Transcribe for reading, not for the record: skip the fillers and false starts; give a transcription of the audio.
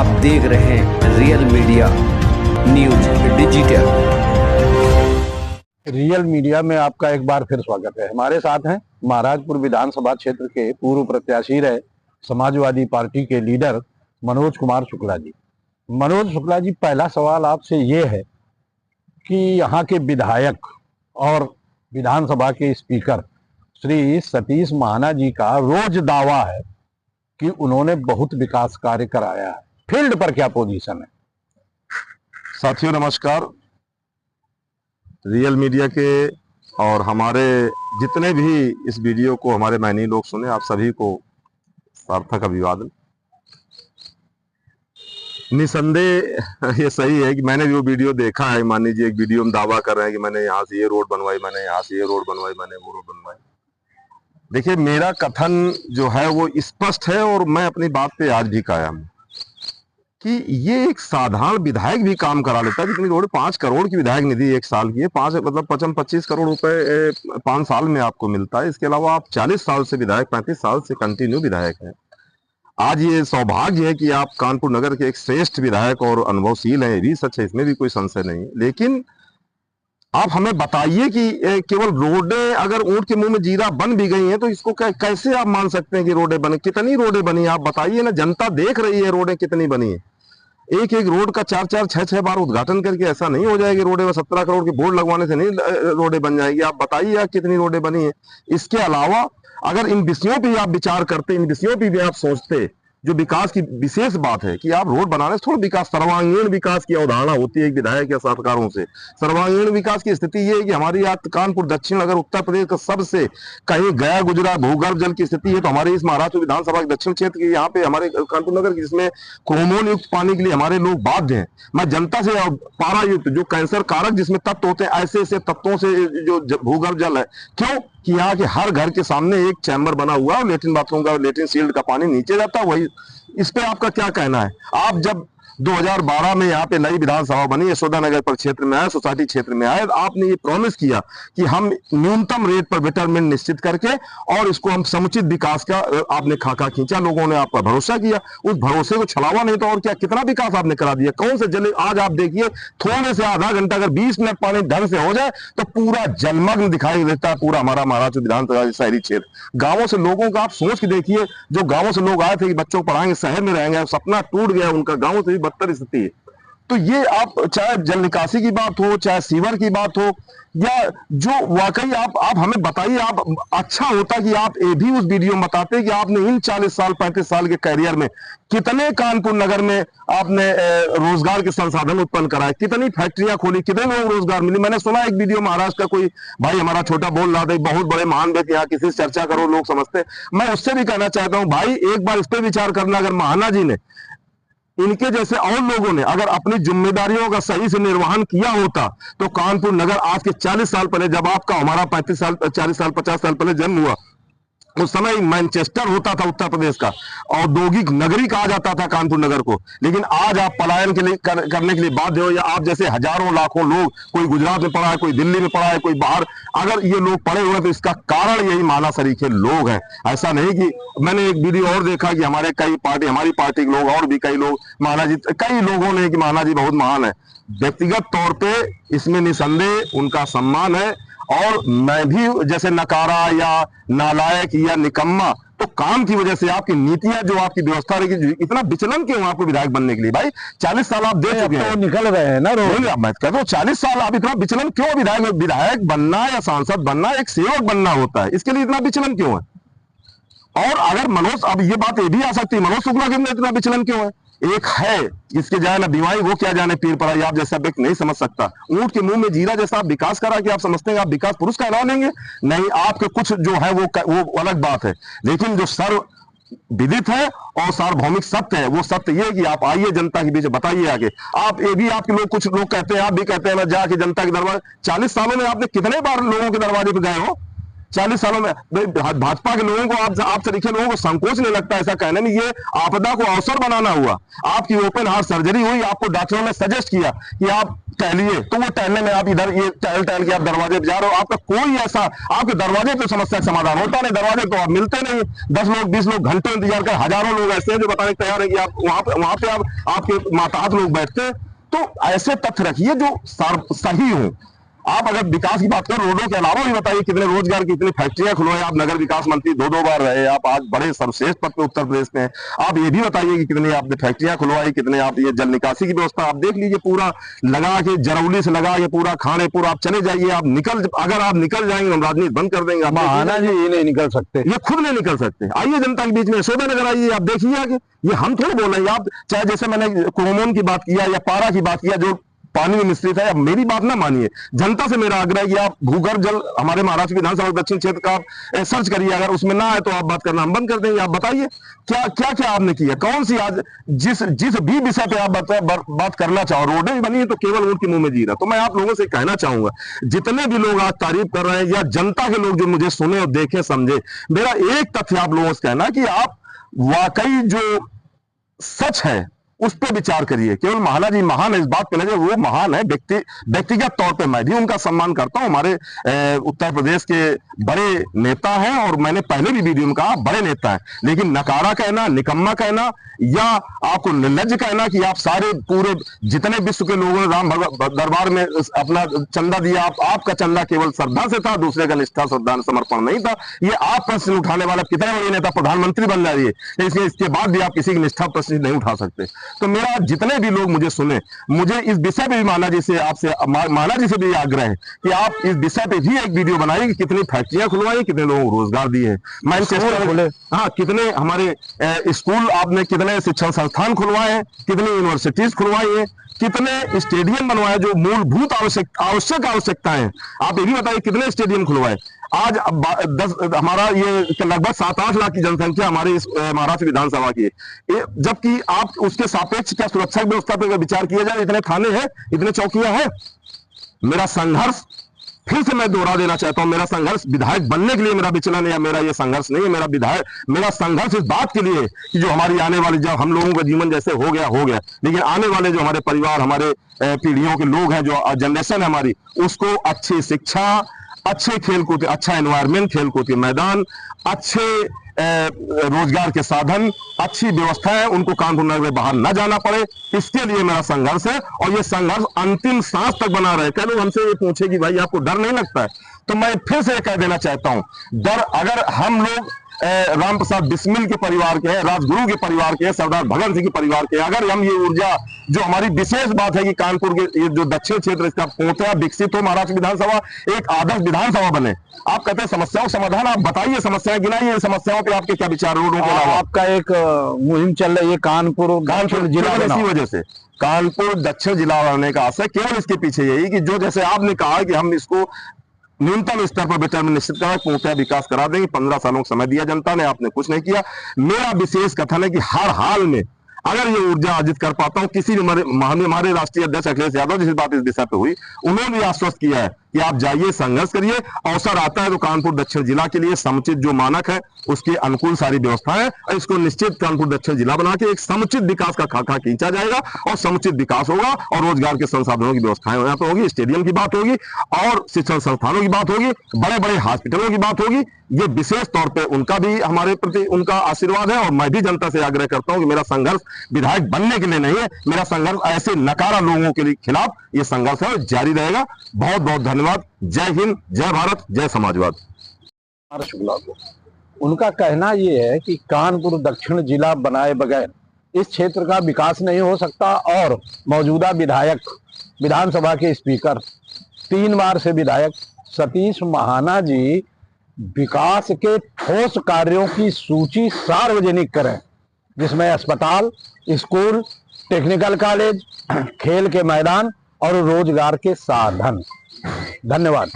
आप देख रहे हैं real media news digital. Real media में आपका एक बार फिर स्वागत है। हमारे साथ हैं महाराजपुर विधानसभा क्षेत्र के पूर्व प्रत्याशी रहे समाजवादी पार्टी के लीडर मनोज कुमार शुक्ला जी। मनोज शुक्ला जी, पहला सवाल आपसे ये है कि यहाँ के विधायक और विधानसभा के स्पीकर श्री सतीश महाना जी का रोज दावा है कि उन्होंने बहुत विकास कार्य कराया है। फील्ड पर क्या पोजीशन है? साथियों नमस्कार। रियल मीडिया के और हमारे जितने भी इस वीडियो को हमारे माननीय लोग सुने, आप सभी को सार्थक अभिवादन। निसंदेह ये सही है कि मैंने भी वो वीडियो देखा है। मान लीजिए एक वीडियो में दावा कर रहे हैं कि मैंने यहाँ से ये रोड बनवाई, मैंने यहाँ से ये रोड बनवाई, मैंने वो रोड बनवाई। देखिए, मेरा कथन जो है वो स्पष्ट है और मैं अपनी बात पे आज भी कायम हूं कि ये एक साधारण विधायक भी काम करा लेता है। जितनी रोड 5 करोड़ की विधायक निधि एक साल की है, 25 करोड़ रुपए 5 साल में आपको मिलता है। इसके अलावा आप 40 साल से विधायक, 35 साल से कंटिन्यू विधायक हैं। आज ये सौभाग्य है कि आप कानपुर नगर के एक श्रेष्ठ विधायक और अनुभवशील हैं, ये भी सच है, इसमें भी कोई संशय नहीं है। लेकिन आप हमें बताइए कि केवल रोडें अगर ऊंट के मुंह में जीरा बन भी गई हैं तो इसको कैसे आप मान सकते हैं कि रोडें बने? कितनी रोडें बनी आप बताइए ना। जनता देख रही है रोडें कितनी बनी है। एक एक रोड का 4-4, 6-6 बार उद्घाटन करके ऐसा नहीं हो जाएगी रोडें में 17 करोड़ के बोर्ड लगवाने से नहीं रोडें बन जाएगी। आप बताइए आप कितनी रोडें बनी है। इसके अलावा अगर इन विषयों पर आप विचार करते, इन विषयों पर भी आप सोचते, जो विकास की विशेष बात है कि आप रोड बनाने से थोड़ा विकास, सर्वांगीण विकास की अवधारणा होती है एक विधायक या सरकारों से। सर्वांगीण विकास की स्थिति ये है कि हमारी आज कानपुर दक्षिण अगर उत्तर प्रदेश का सबसे कहीं गया गुजरा भूगर्भ जल की स्थिति है तो हमारे इस महाराष्ट्र विधानसभा के दक्षिण क्षेत्र की, यहाँ पे हमारे कानपुर नगर की, जिसमें क्रोमोन युक्त पानी के लिए हमारे लोग बाध्य हैं। मैं जनता से पारा युक्त जो कैंसर कारक जिसमें तत्व होते हैं, ऐसे ऐसे तत्वों से जो भूगर्भ जल है, क्यों कि यहाँ के हर घर के सामने एक चैम्बर बना हुआ है, लेट्रिन बाथरूम का, लेट्रिन सील्ड का पानी नीचे जाता है। वही इस पे आपका क्या कहना है? आप जब 2012 में यहाँ पे नई विधानसभा बनी, यशोदा नगर पर क्षेत्र में आए, सोसाइटी क्षेत्र में आए, आपने ये प्रॉमिस किया कि हम न्यूनतम रेट पर बेटरमेंट निश्चित करके और इसको हम समुचित विकास का आपने खाका खींचा। लोगों ने आप पर भरोसा किया, उस भरोसे को छलावा नहीं तो और क्या, कितना विकास आपने करा दिया। कौन से जल, आज आप देखिए थोड़े से आधा घंटा अगर 20 मिनट पानी ढंग से हो जाए तो पूरा जलमग्न दिखाई देता है पूरा हमारा महाराष्ट्र विधानसभा शहरी क्षेत्र। गाँवों से लोगों का आप सोच के देखिए, जो गाँवों से लोग आए थे कि बच्चों को पढ़ाएंगे, शहर में रहेंगे, सपना टूट गया उनका, गाँवों से भी बदतर स्थिति है। तो ये आप चाहे जल निकासी की बात हो, चाहे सीवर की बात हो, या जो वाकई आप हमें बताइए। आप अच्छा होता कि आप ये भी उस वीडियो में बताते कि आपने इन 40 साल 35 साल के कैरियर में कितने कानपुर नगर में आपने रोजगार के संसाधन उत्पन्न कराए, कितनी फैक्ट्रियां खोली, कितने लोग रोजगार मिली। मैंने सुना एक वीडियो महाराष्ट्र का कोई भाई हमारा छोटा बोल रहा था, बहुत बड़े महान व्यक्ति, यहाँ किसी से चर्चा करो लोग समझते। मैं उससे भी कहना चाहता हूँ भाई, एक बार इस पर विचार करना, अगर महाना जी ने, इनके जैसे और लोगों ने अगर अपनी जिम्मेदारियों का सही से निर्वहन किया होता तो कानपुर नगर आज के 40 साल पहले, जब आपका हमारा 35 साल 40 साल 50 साल पहले जन्म हुआ, उस समय मैनचेस्टर होता था उत्तर प्रदेश का, औद्योगिक नगरी कहा जाता था कानपुर नगर को। लेकिन आज आप पलायन के लिए करने के लिए बाध्य हो, या आप जैसे हजारों लाखों लोग, कोई गुजरात में पढ़ा है, कोई दिल्ली में पढ़ा है, कोई बाहर, अगर ये लोग पढ़े हुए तो इसका कारण यही माना सरीखे लोग हैं। ऐसा नहीं कि मैंने एक वीडियो और देखा कि हमारे कई पार्टी, हमारी पार्टी के लोग और भी कई लोग, महाना जी, कई लोगों ने कि महाना जी बहुत महान है। व्यक्तिगत तौर पर इसमें निसंदेह उनका सम्मान है, और मैं भी जैसे नकारा या नालायक या निकम्मा तो काम की वजह से, आपकी नीतियां जो आपकी व्यवस्था रहेगी, इतना विचलन क्यों आपको विधायक बनने के लिए? भाई 40 साल आप दे चुके हैं, निकल रहे हैं ना रोज। मैं कहता हूँ 40 साल आप इतना विचलन क्यों? विधायक बनना या सांसद बनना एक सेवक बनना होता है, इसके लिए इतना विचलन क्यों है? और अगर मनोज, अब ये बात ये भी आ सकती है, मनोज शुक्ला के अंदर इतना विचलन क्यों है? एक है, इसके जाए ना बीमारी, वो क्या जाने पीर पड़ा, आप जैसा व्यक्ति नहीं समझ सकता। ऊंट के मुंह में जीरा जैसा आप विकास करा कि आप समझते हैं आप विकास पुरुष का ऐलान लेंगे? नहीं, आपके कुछ जो है वो अलग बात है। लेकिन जो सर्व विदित है और सार्वभौमिक सत्य है, वो सत्य ये है कि आप आइए जनता के बीच बताइए आगे। आप ये भी, आपके लोग, कुछ लोग कहते हैं, आप भी कहते हैं ना, जाके जनता के दरबार, 40 सालों में आपने कितने बार लोगों के दरवाजे पे गए हो? 40 सालों में भाजपा के लोगों को, आप तरीके लोगों को संकोच नहीं लगता ऐसा कहने में? ये आपदा को अवसर बनाना हुआ। आपकी ओपन हार्ट सर्जरी हुई, आपको डॉक्टरों ने सजेस्ट किया कि आप टहलिए, तो वो टहलने में आप इधर ये टहल टहल के आप दरवाजे पे जा रहे हो, आपका कोई ऐसा आपके दरवाजे पे समस्या का समाधान होता नहीं, दरवाजे तो आप मिलते नहीं, 10 लोग 20 लोग घंटों इंतजार कर, हजारों लोग ऐसे हैं जो बताने को तैयार है कि आप वहां पे आप आपके माताहत लोग बैठते हैं। तो ऐसे तथ्य रखिए जो सही हो। आप अगर विकास की बात करें, रोडों के अलावा भी बताइए कितने रोजगार की इतनी फैक्ट्रियां खुलवाई, आप नगर विकास मंत्री 2-2 बार रहे, आप आज बड़े सर्वश्रेष्ठ पद पे उत्तर प्रदेश में, आप ये भी बताइए कि कितनी आपने फैक्ट्रियां खुलवाई, कितने आप ये जल निकासी की व्यवस्था आप देख लीजिए, पूरा लगा के जरौली से लगा के पूरा खानेपुर आप चले जाइए, आप अगर आप निकल जाएंगे हम राजनीति बंद कर देंगे। महाना जी ये नहीं निकल सकते, ये खुद नहीं निकल सकते। आइए जनता के बीच में यशोदा नगर आइए, आप देखिए आगे, ये हम थोड़ा बोल रहे हैं। आप चाहे जैसे मैंने कुमोन की बात किया या पारा की बात किया जो पानी में मिश्रित है, अब मेरी बात ना मानिए, जनता से मेरा आग्रह है कि आप भूगर्भ जल हमारे महाराष्ट्र विधानसभा दक्षिण क्षेत्र का आप सर्च करिए, अगर उसमें ना आए तो आप बात करना हम बंद कर देंगे। आप बताइए क्या क्या क्या आपने किया, कौन सी आज जिस भी विषय पे आप बात करना चाहो, रोडें बनी है तो केवल उनके मुंह में जीरा। तो मैं आप लोगों से कहना चाहूंगा, जितने भी लोग आज तारीफ कर रहे हैं या जनता के लोग जो मुझे सुने और देखे समझे, मेरा एक तथ्य आप लोगों से कहना कि आप वाकई जो सच है उस पर विचार करिए। केवल महाना जी महान है इस बात पे नहीं, वो महान है व्यक्तिगत तौर पे मैं भी उनका सम्मान करता हूं। हमारे उत्तर प्रदेश के बड़े नेता हैं और मैंने पहले भी वीडियो में कहा बड़े नेता हैं, लेकिन नकारा कहना, निकम्मा कहना या आपको निर्लज्ज कहना कि आप सारे पूरे जितने विश्व के लोगों ने राम दरबार में अपना चंदा दिया, आपका चंदा केवल श्रद्धा से था, दूसरे का निष्ठा श्रद्धा समर्पण नहीं था, ये आप प्रश्न उठाने वाला कितने बड़े नेता प्रधानमंत्री बन जाइए, इसलिए इसके बाद भी आप किसी की निष्ठा प्रश्न नहीं उठा सकते। तो मेरा जितने भी लोग मुझे सुने, मुझे इस विषय पे भी माना जी से भी आग्रह है कि आप इस विषय पे भी एक वीडियो बनाइए कि कितनी फैक्ट्रियां खुलवाई, कितने लोगों को रोजगार दिए, हाँ कितने हमारे स्कूल आपने, कितने शिक्षण संस्थान खुलवाए हैं, कितनी यूनिवर्सिटीज खुलवाई है, कितने स्टेडियम बनवाए जो मूलभूत आवश्यक आवश्यकताएं हैं, आप ये भी बताइए कितने स्टेडियम खुलवाए। आज हमारा ये लगभग 7-8 लाख की जनसंख्या हमारे इस महाराष्ट्र विधानसभा की है, जबकि आप उसके सापेक्ष क्या सुरक्षा व्यवस्था पर विचार किया जाए, इतने थाने हैं, इतने चौकियां हैं। मेरा संघर्ष फिर से मैं दोहरा देना चाहता हूं, मेरा संघर्ष विधायक बनने के लिए मेरा विचलन या मेरा ये संघर्ष नहीं है, मेरा संघर्ष इस बात के लिए कि जो हमारी आने वाली, जब हम लोगों का जीवन जैसे हो गया, लेकिन आने वाले जो हमारे परिवार, हमारे पीढ़ियों के लोग हैं, जो जनरेशन है हमारी, उसको अच्छी शिक्षा, अच्छे खेलकूद, अच्छा एनवायरमेंट, खेलकूद के मैदान, अच्छे रोजगार के साधन, अच्छी व्यवस्था है, उनको कानपुर नगर में बाहर न जाना पड़े, इसके लिए मेरा संघर्ष है। और ये संघर्ष अंतिम सांस तक बना रहे। कह लोग हमसे ये पूछे कि भाई आपको डर नहीं लगता है, तो मैं फिर से कह देना चाहता हूं, डर अगर हम लोग राम प्रसाद बिस्मिल के परिवार के हैं, राजगुरु के परिवार के हैं, सरदार भगत सिंह के परिवार के हैं, अगर हम ये ऊर्जा, जो हमारी विशेष बात है कि कानपुर के ये जो दक्षिण क्षेत्र इसका पूर्णतः विकसित हो, महाराष्ट्र विधानसभा एक आदर्श विधानसभा बने। आप कहते हैं समस्याओं का समाधान, आप बताइए समस्याएं गिनाइए, समस्याओं पे आपके क्या विचार, रोडों के अलावा आपका एक मुहिम चल रही है कानपुर जिला, इसी वजह से कानपुर दक्षिण जिला बनने का आशय केवल इसके पीछे यही कि जो जैसे आपने कहा कि हम इसको न्यूनतम स्तर पर बेटर में निश्चित करा, पूर्णतः विकास करा देंगे। 15 सालों का समय दिया जनता ने, आपने कुछ नहीं किया। मेरा विशेष कथन है कि हर हाल में अगर ये ऊर्जा अर्जित कर पाता हूं, किसी भी हमारे राष्ट्रीय अध्यक्ष अखिलेश यादव जिस बात इस विषय पे हुई, उन्होंने भी आश्वस्त किया है कि आप जाइए, संघर्ष करिए, अवसर आता है तो कानपुर दक्षिण जिला के लिए समुचित जो मानक है उसके अनुकूल सारी व्यवस्थाएं, और इसको निश्चित कानपुर दक्षिण जिला बना के एक समुचित विकास का खाका खींचा जाएगा और समुचित विकास होगा और रोजगार के संसाधनों की व्यवस्थाएं यहाँ पे होगी, स्टेडियम की बात होगी और शिक्षण संस्थानों की बात होगी, बड़े बड़े हॉस्पिटलों की बात होगी। ये विशेष तौर पे उनका भी हमारे प्रति उनका आशीर्वाद है और मैं भी जनता से आग्रह करता हूं कि मेरा संघर्ष विधायक बनने के लिए नहीं है, मेरा संघर्ष ऐसे नकारा लोगों के खिलाफ ये संघर्ष है, जारी रहेगा। बहुत बहुत धन्यवाद। जय हिंद, जय भारत, जय समाजवाद। शुक्ला को उनका कहना ये है कि कानपुर दक्षिण जिला बनाए बगैर इस क्षेत्र का विकास नहीं हो सकता और मौजूदा विधायक, विधानसभा के स्पीकर, 3 बार से विधायक सतीश महाना जी विकास के ठोस कार्यों की सूची सार्वजनिक करें, जिसमें अस्पताल, स्कूल, टेक्निकल कॉलेज, खेल के मैदान और रोजगार के साधन। धन्यवाद।